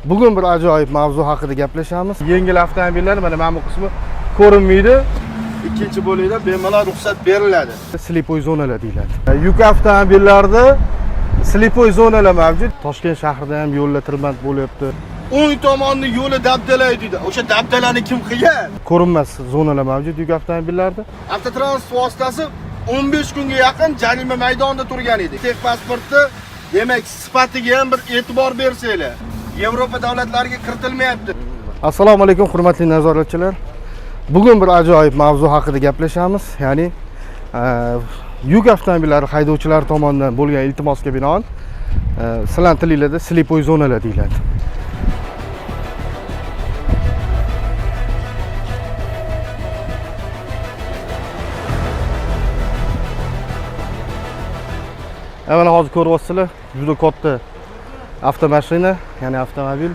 Bugun bir ajoyib mavzu haqida gaplashamiz. Yengil avtomobillar mana bu qismi ko'rinmaydi. Ikkinchi bo'likda bemalol ruxsat beriladi. Slipoy zonalar deyiladi. Yuk avtomobillarda slipoy zonalar mavjud. Toshkent shahrida ham yo'llar tirband bo'lyapti. O'ng tomonni yo'li dabdalay deydi. O'sha dabdalani kim qilgan? Ko'rinmas zonalar mavjud yuk avtomobillarda. Avtotransport vositasi 15 kunga yaqin jarima maydonida turgan edi. Texpasportni demak sifatiga ham bir e'tibor bersanglar. Yevropa davlatlariga kiritilmayapti. Assalomu alaykum hurmatli nazoratchilar. Bugun bir ajoyib mavzu haqida gaplashamiz. Ya'ni yuk avtomobillari haydovchilari tomonidan bo'lgan iltimosga binoan sizlar tilingizda slipoy zonalar deyiladi. Mana hozir ko'ryapsizlar, juda katta avtomashina, ya'ni avtomobil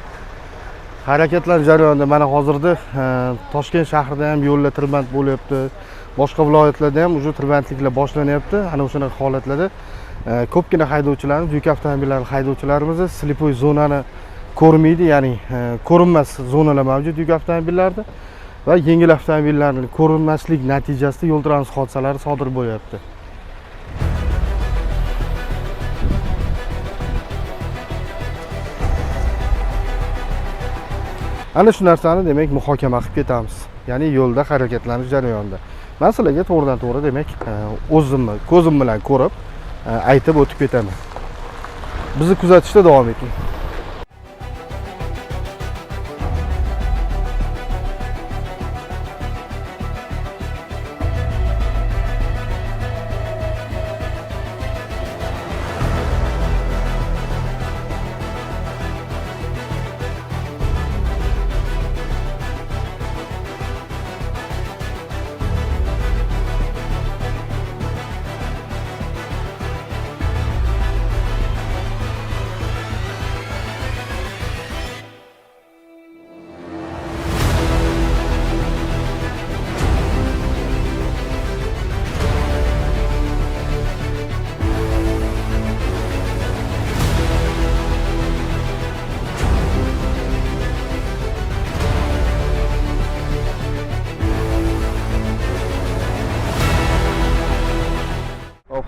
harakatlar jarayonida. Mana hozirda Toshkent shahrida ham yo'llar tirband bo'lyapti. Boshqa viloyatlarda ham uje tirbandliklar boshlanyapti. Ana o'shunaqa holatlarda ko'pgina haydovchilarimiz, yuk avtomobillari haydovchilarimiz slipoy zonani ko'rmaydi, ya'ni ko'rinmas zonalar mavjud yuk avtomobillarda va yengil avtomobillarning ko'rinmaslik natijasida yo'l transport hodisalari sodir bo'lyapti. Ana shu narsani demak muhokama qilib ketamiz. Ya'ni yo'lda harakatlanish jarayonida. Men sizlarga to'g'ridan-to'g'ri demak o'zimni ko'zim bilan ko'rib aytib o'tib ketaman. Bizni kuzatishda davom eting.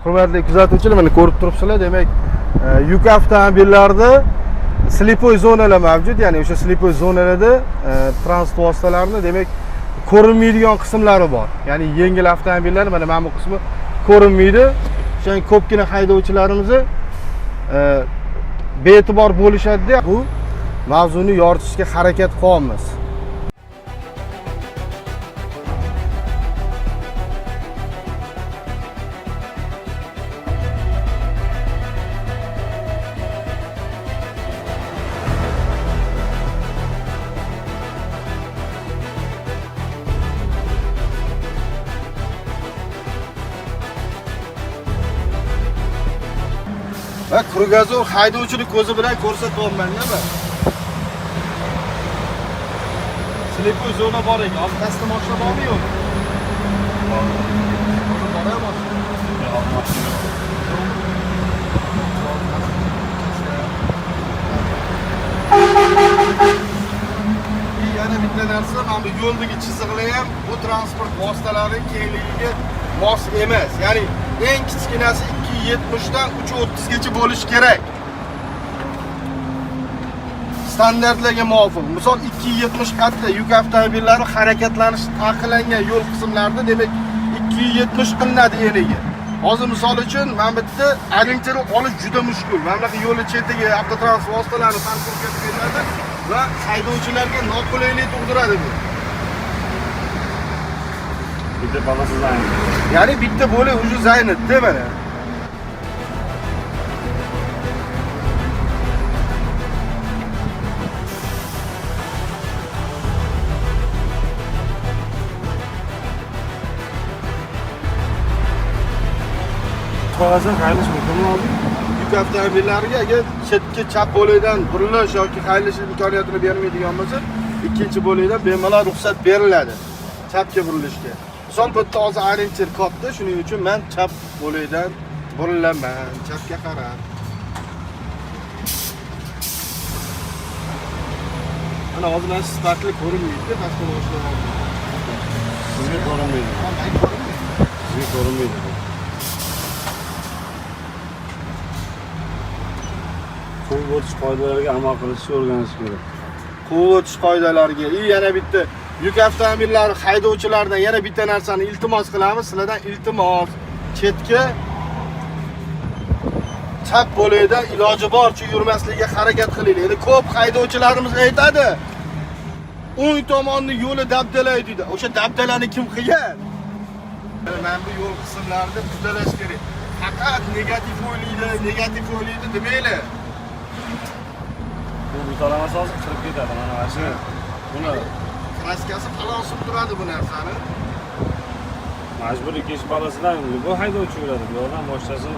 Hurmatli kuzatuvchilar, mana ko'rib turibsizlar, demak yuk avtomobillarida slipoy zonalar mavjud. Ya'ni o'sha slipoy zonalarda transport vositalarini demak ko'rinmaydigan qismlari bor. Ya'ni yengil avtomobillar mana bu qismi ko'rinmaydi. O'shaning ko'pgina haydovchilarimiz bee'tibor bo'lishadi. Bu mavzuni yoritishga harakat qilyapmiz. Va krugazor haydovchining ko'zi bilan ko'rsatyapman-da men. Slipoy zona bor ekan. Orqasida mashina bormi yo'qmi? Yana bitta narsa, mana bu yo'ldagi chiziqlar ham bu transport vositalari kengligiga mos emas. Ya'ni eng kichkinasi 270 dan 330 gacha bo'lishi kerak. Standartlarga muvofiq. Misol 270 qatda yuk avtomobillari harakatlanishi taqiqlangan yo'l qismlarida demak 270 qilinadi eniga. Hozir misol uchun men bitta orientir olish juda mushkul. Mana bunaqa yo'l chetiga avtotransport vositalarini parkovka qiladi va haydovchilarga noqulaylik tug'diradi bu. Bitta balasi zayn. Ya'ni bitta bo'li uje zaynatda mana. Qog'ozdan qaylish mumkinmi hozir? Yuk avtomobillariga agar chetga chap bo'laydan burilish yoki qaylish imkoniyatini bermaydigan bo'lsa, ikkinchi bo'laydan bemalol ruxsat beriladi chapga burilishga. Misol bu yerda hozir orientir katta, shuning uchun men chap bo'laydan burilaman, chapga qarab. Mana hozir mana sifatli ko'rinmaydi, pastga boshlayman. Sizga ko'rinmaydi. Sizga ko'rinmaydi. Quvib o'tish qoidalariga amal qilishni o'rganish kerak. Quvib o'tish qoidalariga, yana bitta yuk avtomobillari haydovchilaridan yana bitta narsani iltimos qilamiz. Sizlardan iltimos, chetga chap bo'layda iloji boricha yurmaslikka harakat qilinglar. Endi ko'p haydovchilarimiz aytadi, o'ng tomonni yo'li dabdalay deydi. O'sha dabdalani kim qilgan? Mana bu yo'l qismlarida tuzalash kerak. Faqat negativ o'ylaydi demanglar. Bu mutalamasi hozir kirib ketadi. Mana shu buni kraskasi qalosib turadi bu narsani. majburiy kechish balasidan bu haydovchi yuradi. Bu yo'ldan boshqasi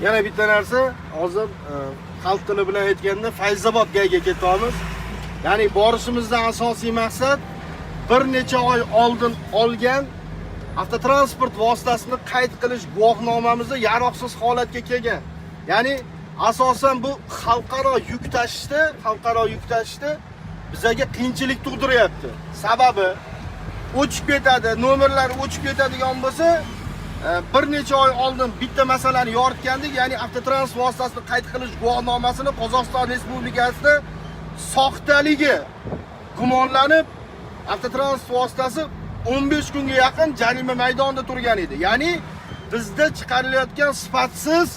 Yana bitta narsa, hozir xalq tili bilan aytganda Fayzobodga ketamiz. Ya'ni borishimizdan asosiy maqsad bir necha oy oldin olgan avtotransport vositasini qayd qilish guvohnomamizni yaroqsiz holatga kelgan. Ya'ni asosan bu xalqaro yuk tashishda bizga qiyinchilik tug'diryapti. Sababi o'chib ketadi, nomerlar o'chib ketadigan bo'lsa, bir necha oy oldin bitta masalani yoritgandik, ya'ni avtotransport vositasini qayd qilish guvohnomasini Qozog'iston Respublikasida soxtaligi gumonlanib, avtotransport vositasi 15 kunga yaqin jarima maydonida turgan edi. Ya'ni bizda chiqarilayotgan sifatsiz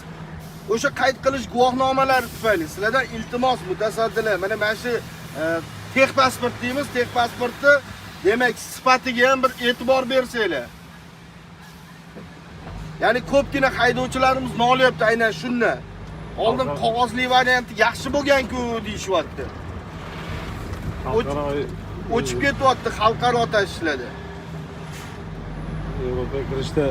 o'sha qayd qilish guvohnomalari tufayli sizlardan iltimos mutasaddilar, mana shu texpasport deymiz, texpasportni demak sifatiga ham bir e'tibor bersanglar. Ya'ni ko'pgina haydovchilarimiz nolyapti aynan shundan. Oldin qog'ozli varianti yaxshi bo'lgan-ku deyishyapti. O'chib ketyapti xalqaro tashishlarda. Yevropaga kirishda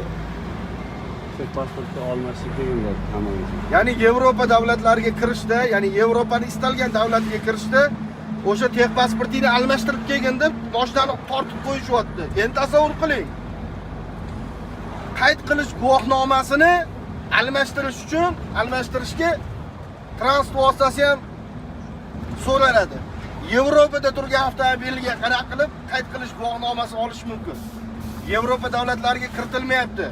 pasportni olmaslik deganlar hammamiz. Ya'ni Yevropa davlatlariga kirishda, ya'ni Yevropaning istalgan davlatiga kirishda o'sha texpasportini almashtirib kelgin deb boshdan tortib qo'yishyapti. Endi tasavvur qiling. Qayd qilish guvohnomasini almashtirishga transport vositasi ham so'raladi. Yevropada turgan avtomobilga qanaqa qilib qayd qilish guvohnomasi olish mumkin? Yevropa davlatlariga kiritilmayapti.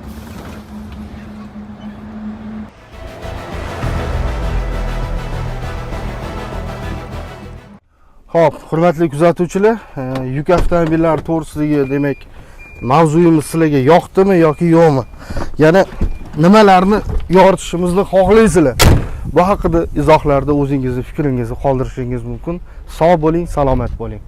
Xo'p, hurmatli kuzatuvchilar, yuk avtomobillari to'g'risidagi demak mavzuyimiz sizlarga yoqdimi yoki yo'qmi? Yana nimalarni yoritishimizni xohlaysizlar? Bu haqida izohlarda o'zingizni fikringizni qoldirishingiz mumkin. Sog' bo'ling, salomat bo'ling.